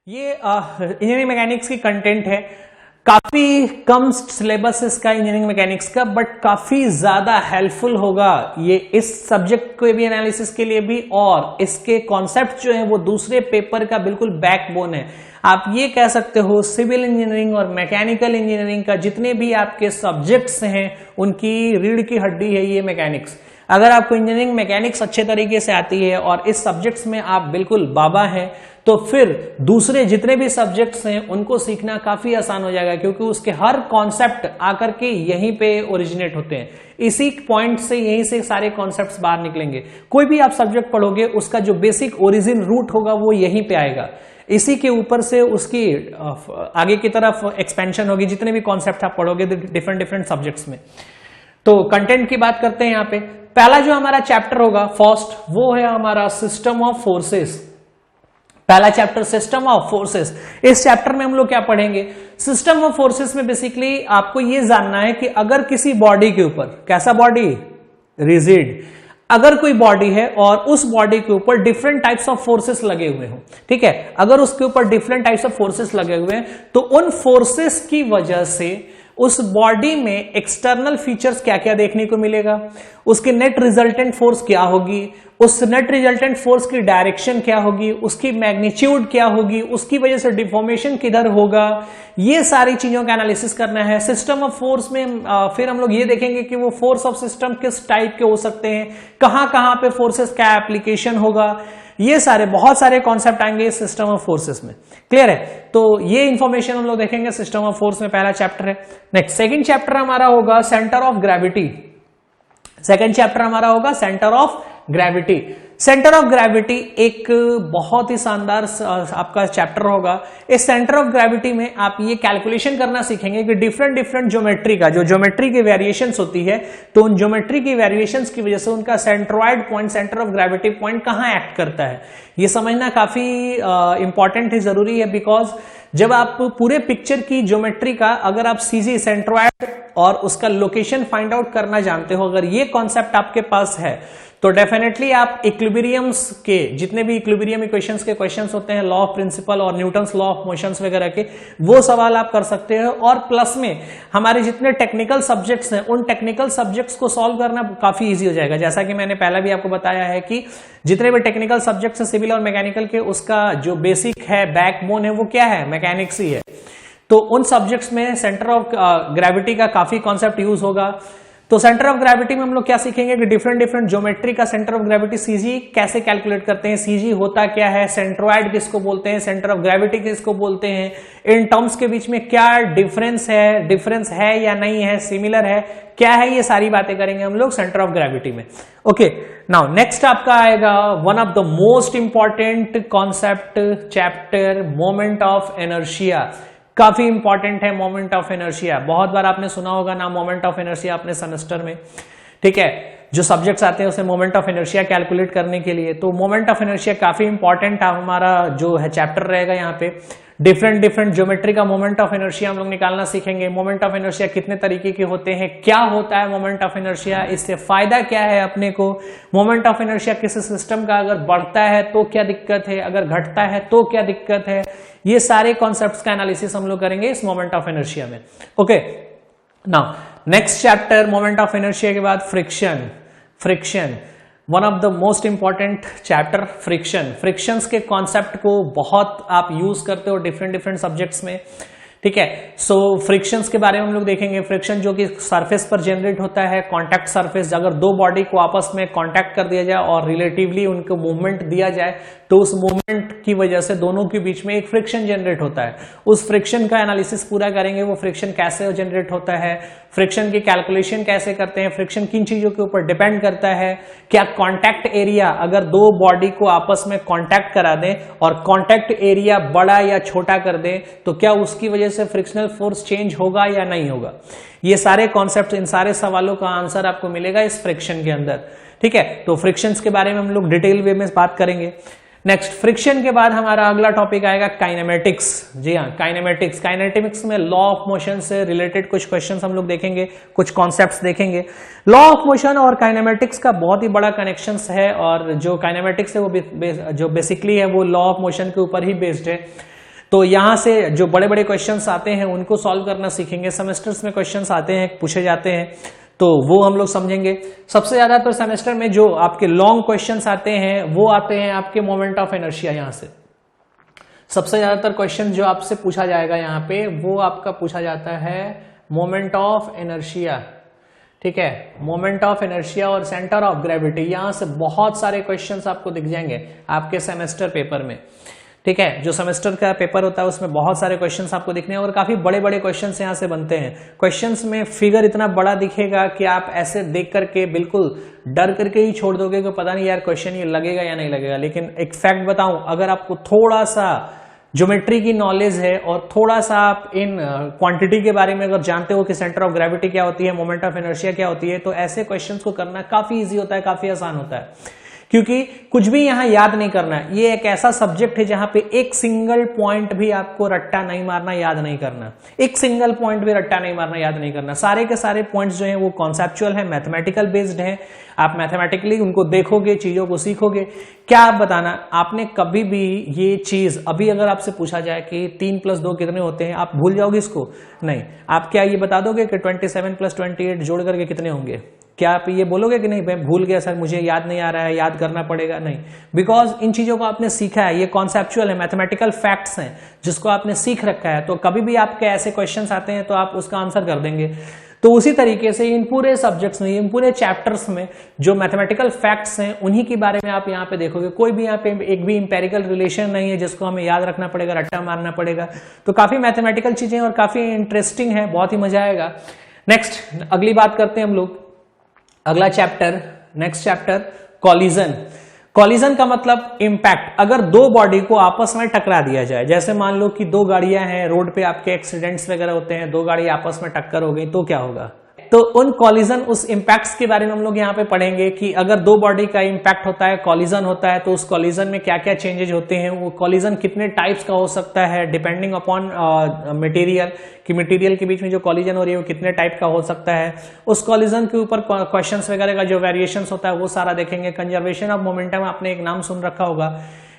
ये engineering mechanics की content है। काफी कम सिलेबस इसका इंजीनियरिंग मैकेनिक्स का, बट काफी ज्यादा हेल्पफुल होगा ये इस सब्जेक्ट के भी एनालिसिस के लिए भी, और इसके कॉन्सेप्ट जो है वो दूसरे पेपर का बिल्कुल बैकबोन है। आप ये कह सकते हो सिविल इंजीनियरिंग और मैकेनिकल इंजीनियरिंग का जितने भी आपके सब्जेक्ट्स हैं उनकी रीढ़ की हड्डी है ये मैकेनिक्स। अगर आपको इंजीनियरिंग मैकेनिक्स अच्छे तरीके से आती है और इस सब्जेक्ट्स में आप बिल्कुल बाबा हैं, तो फिर दूसरे जितने भी सब्जेक्ट्स हैं उनको सीखना काफी आसान हो जाएगा, क्योंकि उसके हर कॉन्सेप्ट आकर के यहीं पे ओरिजिनेट होते हैं। इसी पॉइंट से यहीं से सारे कॉन्सेप्ट्स बाहर निकलेंगे। कोई भी आप सब्जेक्ट पढ़ोगे उसका जो बेसिक ओरिजिन रूट होगा वो यहीं पे आएगा, इसी के ऊपर से उसकी आगे की तरफ एक्सपेंशन होगी जितने भी कॉन्सेप्ट आप पढ़ोगे डिफरेंट डिफरेंट सब्जेक्ट्स में। तो कंटेंट की बात करते हैं। यहाँ पे पहला जो हमारा चैप्टर होगा फर्स्ट, वो है हमारा सिस्टम ऑफ फोर्सेस। पहला चैप्टर सिस्टम ऑफ फोर्सेस। इस चैप्टर में हम लोग क्या पढ़ेंगे? सिस्टम ऑफ फोर्सेस में बेसिकली आपको यह जानना है कि अगर किसी बॉडी के ऊपर, कैसा बॉडी? रिजिड। अगर कोई बॉडी है और उस बॉडी के ऊपर डिफरेंट टाइप्स ऑफ फोर्सेस लगे हुए हो, ठीक है, अगर उसके ऊपर डिफरेंट टाइप्स ऑफ फोर्सेस लगे हुए हैं तो उन फोर्सेस की वजह से उस बॉडी में एक्सटर्नल फीचर्स क्या क्या देखने को मिलेगा, उसकी नेट रिजल्टेंट फोर्स क्या होगी, उस नेट रिजल्टेंट फोर्स की डायरेक्शन क्या होगी, उसकी मैग्नीट्यूड क्या होगी, उसकी वजह से डिफॉर्मेशन किधर होगा, ये सारी चीजों का एनालिसिस करना है। सिस्टम ऑफ फोर्स में फिर हम लोग ये देखेंगे कि वो फोर्स ऑफ सिस्टम किस टाइप के हो सकते हैं, कहां कहां पे फोर्सेस का एप्लीकेशन होगा, ये सारे बहुत सारे कॉन्सेप्ट आएंगे सिस्टम ऑफ फोर्सेस में। क्लियर है? तो ये इंफॉर्मेशन हम लोग देखेंगे सिस्टम ऑफ फोर्स में, पहला चैप्टर है। नेक्स्ट सेकंड चैप्टर हमारा होगा centre of gravity. Second chapter हमारा होगा centre of gravity. Centre of gravity एक बहुत ही शानदार आपका चैप्टर होगा। इस सेंटर ऑफ ग्रेविटी में आप ये कैलकुलेशन करना सीखेंगे कि डिफरेंट डिफरेंट ज्योमेट्री का, जो ज्योमेट्री की वेरिएशंस होती है, तो उन ज्योमेट्री की वेरिएशंस की वजह से उनका centroid point, centre of gravity point कहां एक्ट करता है, ये समझना काफी इंपॉर्टेंट है, जरूरी है। बिकॉज जब आप पूरे पिक्चर की ज्योमेट्री का अगर आप सीजी, सेंट्रॉइड और उसका लोकेशन फाइंड आउट करना जानते हो, अगर ये कॉन्सेप्ट आपके पास है, तो डेफिनेटली आप इक्विलिब्रियम्स के जितने भी इक्विलिब्रियम इक्वेशंस के क्वेश्चंस होते हैं, लॉ ऑफ प्रिंसिपल और न्यूटन्स लॉ ऑफ मोशंस वगैरह के, वो सवाल आप कर सकते हो। और प्लस में हमारे जितने टेक्निकल सब्जेक्ट्स हैं उन टेक्निकल सब्जेक्ट्स को सॉल्व करना काफी इजी हो जाएगा। जैसा कि मैंने पहले भी आपको बताया है कि जितने भी टेक्निकल सब्जेक्ट्स हैं सिविल और मैकेनिकल के, उसका जो बेसिक है, बैकबोन है, वो क्या है? मैकेनिक्स ही है। तो उन सब्जेक्ट्स में सेंटर ऑफ ग्रेविटी का काफी कॉन्सेप्ट यूज होगा। तो सेंटर ऑफ ग्रेविटी में हम लोग क्या सीखेंगे कि डिफरेंट डिफरेंट ज्योमेट्री का सेंटर ऑफ ग्रेविटी, सीजी कैसे कैलकुलेट करते हैं, सीजी होता क्या है, सेंट्रॉइड किसको बोलते हैं, सेंटर ऑफ ग्रेविटी किसको बोलते हैं, इन टर्म्स के बीच में क्या डिफरेंस है या नहीं है, सिमिलर है क्या है, ये सारी बातें करेंगे हम लोग सेंटर ऑफ ग्रेविटी में। ओके, नाउ नेक्स्ट आपका आएगा one of the most important concept chapter, moment of inertia. काफी इंपॉर्टेंट है मोमेंट ऑफ इनर्शिया। बहुत बार आपने सुना होगा ना मोमेंट ऑफ इनर्शिया अपने सेमेस्टर में, ठीक है, जो सब्जेक्ट्स आते हैं उसे मोमेंट ऑफ इनर्शिया कैलकुलेट करने के लिए। तो मोमेंट ऑफ इनर्शिया काफी इंपॉर्टेंट हमारा जो है चैप्टर रहेगा। यहाँ पे डिफरेंट डिफरेंट ज्योमेट्री का मोमेंट ऑफ इनर्शिया हम लोग निकालना सीखेंगे। मोमेंट ऑफ इनर्शिया कितने तरीके के होते हैं, क्या होता है मोमेंट ऑफ इनर्शिया, इससे फायदा क्या है अपने को, मोमेंट ऑफ इनर्शिया किसी सिस्टम का अगर बढ़ता है तो क्या दिक्कत है, अगर घटता है तो क्या दिक्कत है, ये सारे कॉन्सेप्ट्स का एनालिसिस हम लोग करेंगे इस मोमेंट ऑफ इनर्शिया में। Okay, now next chapter moment of inertia के बाद friction. Friction one of the most important chapter, friction. Frictions के कॉन्सेप्ट को बहुत आप यूज करते हो डिफरेंट डिफरेंट सब्जेक्ट्स में, ठीक है। सो फ्रिक्शंस के बारे में हम लोग देखेंगे। फ्रिक्शन जो कि सरफेस पर जनरेट होता है, कांटेक्ट सरफेस, अगर दो बॉडी को आपस में कांटेक्ट कर दिया जाए और रिलेटिवली उनको मूवमेंट दिया जाए तो उस मूवमेंट की वजह से दोनों के बीच में एक फ्रिक्शन जनरेट होता है। उस फ्रिक्शन का एनालिसिस पूरा करेंगे, वो फ्रिक्शन कैसे जनरेट होता है, फ्रिक्शन की कैलकुलेशन कैसे करते हैं, फ्रिक्शन किन चीजों के ऊपर डिपेंड करता है, क्या कांटेक्ट एरिया, अगर दो बॉडी को आपस में कांटेक्ट करा दें और कांटेक्ट एरिया बड़ा या छोटा कर दें तो क्या उसकी वजह से फ्रिक्शनल फोर्स चेंज होगा या नहीं होगा। ये सारे कॉन्सेप्ट, इन सारे सवालों का आंसर आपको मिलेगा इस फ्रिक्शन के अंदर, ठीक है। तो फ्रिक्शंस के बारे में हम लोग डिटेल वे में बात करेंगे। नेक्स्ट फ्रिक्शन के बाद हमारा अगला टॉपिक आएगा काइनेमेटिक्स। जी हाँ, काइनेमेटिक्स। काइनेमेटिक्स में लॉ ऑफ मोशन से रिलेटेड कुछ क्वेश्चंस हम लोग देखेंगे, कुछ कॉन्सेप्ट्स देखेंगे। लॉ ऑफ मोशन और काइनेमेटिक्स का बहुत ही बड़ा कनेक्शन है, और जो काइनेमेटिक्स है वो जो बेसिकली है वो लॉ ऑफ मोशन के ऊपर ही बेस्ड है। तो यहां से जो बड़े बड़े क्वेश्चंस आते हैं उनको सॉल्व करना सीखेंगे। सेमेस्टर्स में क्वेश्चंस आते हैं, पूछे जाते हैं, तो वो हम लोग समझेंगे। सबसे ज्यादा तो सेमेस्टर में जो आपके लॉन्ग क्वेश्चंस आते हैं वो आते हैं आपके मोमेंट ऑफ इनर्शिया। यहां से सबसे ज्यादातर क्वेश्चन जो आपसे पूछा जाएगा यहाँ पे वो आपका पूछा जाता है मोमेंट ऑफ इनर्शिया, ठीक है, मोमेंट ऑफ इनर्शिया और सेंटर ऑफ ग्रेविटी। यहां से बहुत सारे क्वेश्चंस आपको दिख जाएंगे आपके सेमेस्टर पेपर में, ठीक है। जो सेमेस्टर का पेपर होता है उसमें बहुत सारे क्वेश्चंस आपको दिखने हैं और काफी बड़े बड़े क्वेश्चंस यहां से बनते हैं। क्वेश्चंस में फिगर इतना बड़ा दिखेगा कि आप ऐसे देख करके बिल्कुल डर करके ही छोड़ दोगे कि पता नहीं यार क्वेश्चन ये लगेगा या नहीं लगेगा। लेकिन एक फैक्ट बताऊं, अगर आपको थोड़ा सा ज्योमेट्री की नॉलेज है और थोड़ा सा आप इन क्वांटिटी के बारे में अगर जानते हो कि सेंटर ऑफ ग्रेविटी क्या होती है, मोमेंट ऑफ इनर्शिया क्या होती है, तो ऐसे क्वेश्चंस को करना काफी इजी होता है, काफी आसान होता है। क्योंकि कुछ भी यहां याद नहीं करना है। ये एक ऐसा सब्जेक्ट है जहां पे एक सिंगल पॉइंट भी आपको रट्टा नहीं मारना, याद नहीं करना। एक सिंगल पॉइंट भी रट्टा नहीं मारना, याद नहीं करना। सारे के सारे पॉइंट्स जो हैं वो कॉन्सेप्चुअल है, मैथमेटिकल बेस्ड है। आप मैथमेटिकली उनको देखोगे, चीजों को सीखोगे। क्या आप बताना, आपने कभी भी ये चीज अभी अगर आपसे पूछा जाए कि 3 + 2 कितने होते हैं, आप भूल जाओगे इसको? नहीं। आप क्या ये बता दोगे कि 27 + 28 जोड़ करके कितने होंगे? क्या आप ये बोलोगे कि नहीं मैं भूल गया सर, मुझे याद नहीं आ रहा है, याद करना पड़ेगा? नहीं, बिकॉज इन चीजों को आपने सीखा है, ये कॉन्सेप्चुअल है, मैथमेटिकल फैक्ट्स हैं जिसको आपने सीख रखा है। तो कभी भी आपके ऐसे क्वेश्चंस आते हैं तो आप उसका आंसर कर देंगे। तो उसी तरीके से इन पूरे सब्जेक्ट्स में, इन पूरे चैप्टर्स में जो मैथमेटिकल फैक्ट्स हैं उन्हीं के बारे में आप यहाँ पे देखोगे। कोई भी यहाँ पे एक भी इंपेरिकल रिलेशन नहीं है जिसको हमें याद रखना पड़ेगा, रट्टा मारना पड़ेगा। तो काफी मैथमेटिकल चीजें और काफी इंटरेस्टिंग है, बहुत ही मजा आएगा। नेक्स्ट अगली बात करते हैं हम लोग, अगला chapter, next chapter collision. Collision का मतलब इंपैक्ट। अगर दो बॉडी को आपस में टकरा दिया जाए, जैसे मान लो कि दो गाड़ियां हैं रोड पे, आपके एक्सीडेंट्स वगैरह होते हैं, दो गाड़ी आपस में टक्कर हो गई तो क्या होगा? तो उन कॉलिजन, उस इंपैक्ट्स के बारे में हम लोग यहाँ पे पढ़ेंगे कि अगर दो बॉडी का इंपैक्ट होता है, कॉलिजन होता है, तो उस कॉलिजन में क्या क्या चेंजेस होते हैं, वो कॉलिजन कितने टाइप्स का हो सकता है डिपेंडिंग अपॉन मटेरियल, कि मटेरियल के बीच में जो कॉलिजन हो रही है वो कितने टाइप का हो सकता है। उस कॉलिजन के ऊपर क्वेश्चंस वगैरह का जो वेरिएशंस होता है वो सारा देखेंगे। कंजर्वेशन ऑफ मोमेंटम, आपने एक नाम सुन रखा होगा,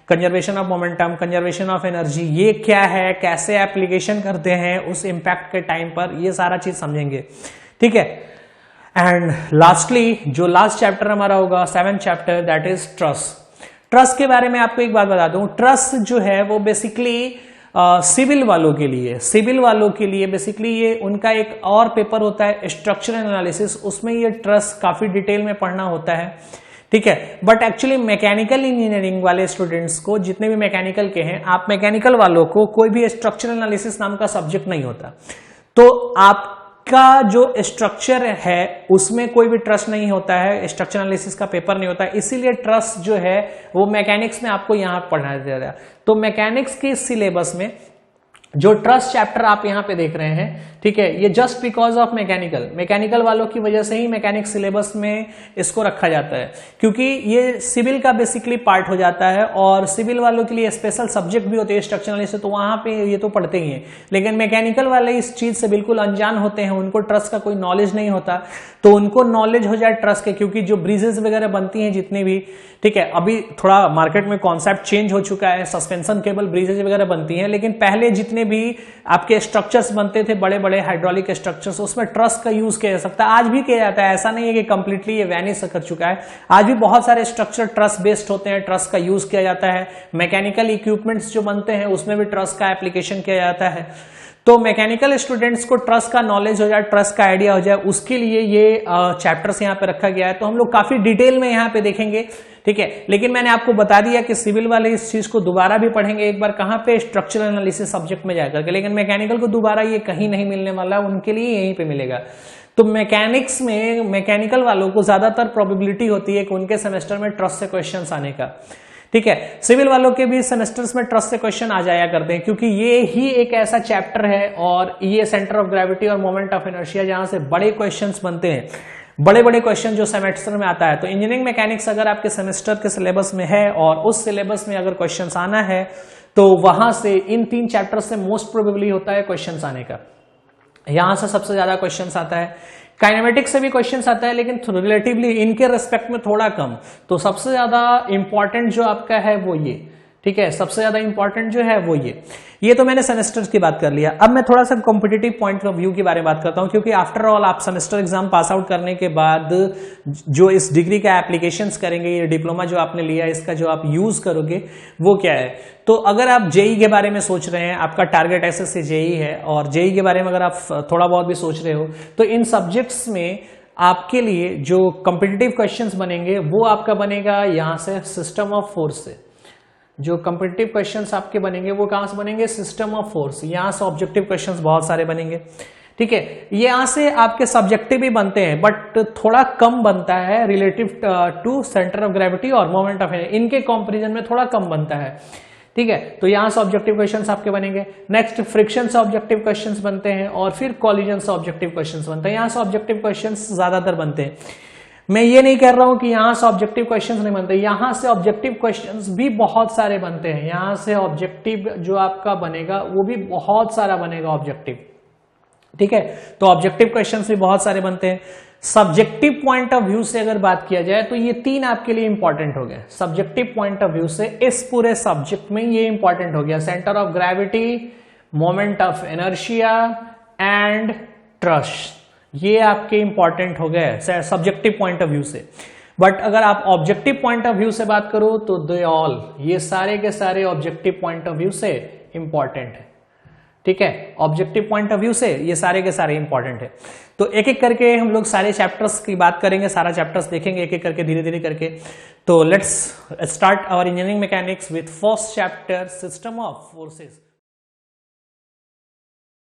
conservation of momentum, conservation of energy, ये क्या है, कैसे एप्लीकेशन करते हैं उस इंपैक्ट के टाइम पर, ये सारा चीज समझेंगे, ठीक है। एंड लास्टली जो लास्ट चैप्टर हमारा होगा, 7th chapter, that is trust. Trust के बारे में आपको एक बात बता दूं, ट्रस्ट जो है वो बेसिकली सिविल वालों के लिए, सिविल वालों के लिए बेसिकली ये उनका एक और पेपर होता है स्ट्रक्चरल एनालिसिस, उसमें ये ट्रस्ट काफी डिटेल में पढ़ना होता है, ठीक है। बट एक्चुअली मैकेनिकल इंजीनियरिंग वाले स्टूडेंट्स को, जितने भी मैकेनिकल के हैं, आप मैकेनिकल वालों को कोई भी स्ट्रक्चरल एनालिसिस नाम का सब्जेक्ट नहीं होता। तो आपका जो स्ट्रक्चर है उसमें कोई भी ट्रस्ट नहीं होता है, स्ट्रक्चर एनालिसिस का पेपर नहीं होता है, इसीलिए ट्रस्ट जो है वो मैकेनिक्स में आपको यहां पढ़ाया जा रहा है। तो मैकेनिक्स के सिलेबस में जो ट्रस्ट चैप्टर आप यहां पे देख रहे हैं, ठीक है, ये जस्ट बिकॉज ऑफ मैकेनिकल वालों की वजह से ही मैकेनिक्स सिलेबस में इसको रखा जाता है, क्योंकि ये सिविल का बेसिकली पार्ट हो जाता है और सिविल वालों के लिए स्पेशल सब्जेक्ट भी होते हैं स्ट्रक्चर एनालिसिस, तो वहां पे ये तो पढ़ते ही हैं। लेकिन मैकेनिकल वाले इस चीज से बिल्कुल अनजान होते हैं, उनको ट्रस्ट का कोई नॉलेज नहीं होता, तो उनको नॉलेज हो जाए ट्रस्ट के, क्योंकि जो ब्रिजेस वगैरह बनती हैं जितनी भी, ठीक है, अभी थोड़ा मार्केट में कॉन्सेप्ट चेंज हो चुका है, सस्पेंशन केबल ब्रिजेस वगैरह बनती हैं, लेकिन पहले जितने भी आपके स्ट्रक्चर्स बनते थे, बड़े बड़े हाइड्रोलिक स्ट्रक्चर्स, उसमें ट्रस्ट का यूज किया जा सकता है, आज भी किया जाता है। ऐसा नहीं है कि कंप्लीटली ये वैनिश कर चुका है, आज भी बहुत सारे स्ट्रक्चर ट्रस्ट बेस्ड होते हैं, ट्रस्ट का यूज किया जाता है। मैकेनिकल इक्विपमेंट्स जो बनते हैं उसमें भी ट्रस्ट का एप्लीकेशन किया जाता है। तो मैकेनिकल स्टूडेंट्स को ट्रस्ट का नॉलेज हो जाए, ट्रस्ट का आइडिया हो जाए, उसके लिए ये चैप्टर्स यहाँ पे रखा गया है। तो हम लोग काफी डिटेल में यहाँ पे देखेंगे, ठीक है। लेकिन मैंने आपको बता दिया कि सिविल वाले इस चीज को दोबारा भी पढ़ेंगे एक बार, कहां पे, स्ट्रक्चरल एनालिसिस सब्जेक्ट में जाकर के। लेकिन मैकेनिकल को दोबारा ये कहीं नहीं मिलने वाला, उनके लिए यहीं पे मिलेगा। तो मैकेनिक्स में मैकेनिकल वालों को ज्यादातर प्रोबेबिलिटी होती है कि उनके सेमेस्टर में ट्रस्ट से क्वेश्चन आने का, ठीक है। सिविल वालों के भी सेमेस्टर्स में ट्रस्ट से क्वेश्चन आ जाया करते हैं, क्योंकि ये ही एक ऐसा चैप्टर है और ये सेंटर ऑफ ग्रेविटी और मोमेंट ऑफ इनर्शिया जहां से बड़े क्वेश्चंस बनते हैं, बड़े बड़े क्वेश्चन जो सेमेस्टर में आता है। तो इंजीनियरिंग मैकेनिक्स अगर आपके सेमेस्टर के सिलेबस में है और उस सिलेबस में अगर क्वेश्चंस आना है, तो वहां से इन 3 चैप्टर से मोस्ट प्रोबेबली होता है क्वेश्चंस आने का। यहां से सबसे ज्यादा क्वेश्चंस आता है, काइनेमेटिक्स से भी क्वेश्चंस आता है, लेकिन रिलेटिवली इनके रेस्पेक्ट में थोड़ा कम। तो सबसे ज्यादा इंपॉर्टेंट जो आपका है वो ये, ठीक है, सबसे ज्यादा इंपॉर्टेंट जो है वो ये तो मैंने सेमेस्टर की बात कर लिया। अब मैं थोड़ा सा कॉम्पिटिटिव पॉइंट ऑफ व्यू के बारे में बात करता हूं, क्योंकि आफ्टर ऑल आप सेमेस्टर एग्जाम पास आउट करने के बाद जो इस डिग्री का एप्लीकेशंस करेंगे, ये डिप्लोमा जो आपने लिया इसका जो आप यूज करोगे वो क्या है। तो अगर आप जेई के बारे में सोच रहे हैं, आपका टारगेट एसएससी जेई है, और जेई के बारे में अगर आप थोड़ा बहुत भी सोच रहे हो, तो इन सब्जेक्ट्स में आपके लिए जो कॉम्पिटिटिव क्वेश्चंस बनेंगे वो आपका बनेगा यहां से सिस्टम ऑफ फोर्स से। जो कॉम्पिटिटिव क्वेश्चंस आपके बनेंगे वो कहां से बनेंगे, सिस्टम ऑफ फोर्स। यहां से ऑब्जेक्टिव क्वेश्चंस बहुत सारे बनेंगे, ठीक है। यहां से आपके सब्जेक्टिव भी बनते हैं, बट थोड़ा कम बनता है relative to centre of gravity और मोमेंट ऑफ इनर्शिया, इनके कंपैरिजन में थोड़ा कम बनता है, ठीक है। तो यहां से ऑब्जेक्टिव क्वेश्चंस आपके बनेंगे। नेक्स्ट फ्रिक्शन से ऑब्जेक्टिव क्वेश्चंस बनते हैं, और फिर कॉलिजन से ऑब्जेक्टिव क्वेश्चंस बनते हैं। यहां से ऑब्जेक्टिव क्वेश्चंस ज्यादातर बनते हैं। मैं ये नहीं कह रहा हूं कि यहां से ऑब्जेक्टिव क्वेश्चंस नहीं बनते, यहां से ऑब्जेक्टिव क्वेश्चंस भी बहुत सारे बनते हैं। यहां से ऑब्जेक्टिव जो आपका बनेगा वो भी बहुत सारा बनेगा ऑब्जेक्टिव, ठीक है। तो ऑब्जेक्टिव क्वेश्चंस भी बहुत सारे बनते हैं। सब्जेक्टिव पॉइंट ऑफ व्यू से अगर बात किया जाए तो ये तीन आपके लिए इंपॉर्टेंट हो गए। सब्जेक्टिव पॉइंट ऑफ व्यू से इस पूरे सब्जेक्ट में ये इंपॉर्टेंट हो गया, centre of gravity, moment of inertia and trust. ये आपके इंपॉर्टेंट हो गए सब्जेक्टिव पॉइंट ऑफ व्यू से। बट अगर आप ऑब्जेक्टिव पॉइंट ऑफ व्यू से बात करो तो दे ऑल, ये सारे के सारे ऑब्जेक्टिव पॉइंट ऑफ व्यू से इंपॉर्टेंट है, ठीक है। ऑब्जेक्टिव पॉइंट ऑफ व्यू से ये सारे के सारे इंपॉर्टेंट है। तो एक एक करके हम लोग सारे चैप्टर्स की बात करेंगे, सारा चैप्टर्स देखेंगे एक एक करके, धीरे धीरे करके। तो let's start our engineering mechanics with first chapter, system of forces.